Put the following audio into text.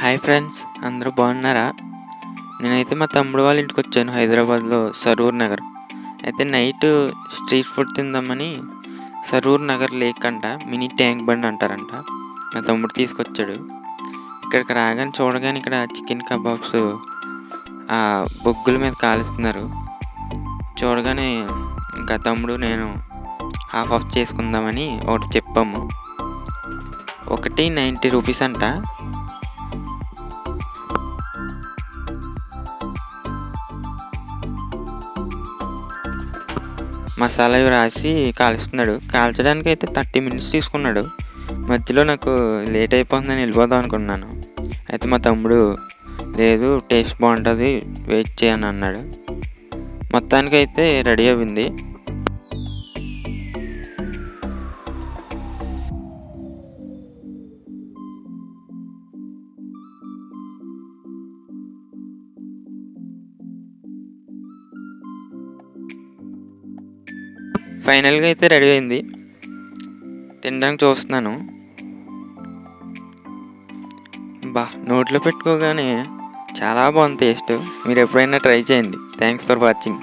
Hi friends, అందరూ బాగున్నారా? నేనైతే మా తమ్ముడు వాళ్ళ ఇంటికి వచ్చాను, హైదరాబాద్లో సరూర్ నగర్. అయితే నైట్ స్ట్రీట్ ఫుడ్ తిందామని సరూర్ నగర్ లేక్ అంట, మినీ ట్యాంక్ బండ్ అంటారంట. మా తమ్ముడు తీసుకొచ్చాడు. ఇక్కడికి రాగానే చూడగానే ఇక్కడ చికెన్ కబాబ్స్ ఆ బొగ్గుల మీద కాలుస్తున్నారు. చూడగానే ఇంకా తమ్ముడు నేను హాఫ్ ఆఫ్ చేసుకుందామని ఒకటి చెప్పాము. ఒకటి 90 రూపీస్ అంట. మసాలా ఇవి రాసి కాలుస్తున్నాడు. కాల్చడానికి అయితే 30 మినిట్స్ తీసుకున్నాడు. మధ్యలో నాకు లేట్ అయిపోతుందని వెళ్ళిపోదాం అనుకున్నాను. అయితే మా తమ్ముడు లేదు, టేస్ట్ బాగుంటుంది, వెయిట్ చేయని అన్నాడు. మొత్తానికైతే రెడీ అయింది. ఫైనల్గా అయితే రెడీ అయింది. తినడానికి చూస్తున్నాను. నోట్లో పెట్టుకోగానే చాలా బాగుంది టేస్ట్. మీరు ఎప్పుడైనా ట్రై చేయండి. Thanks for watching.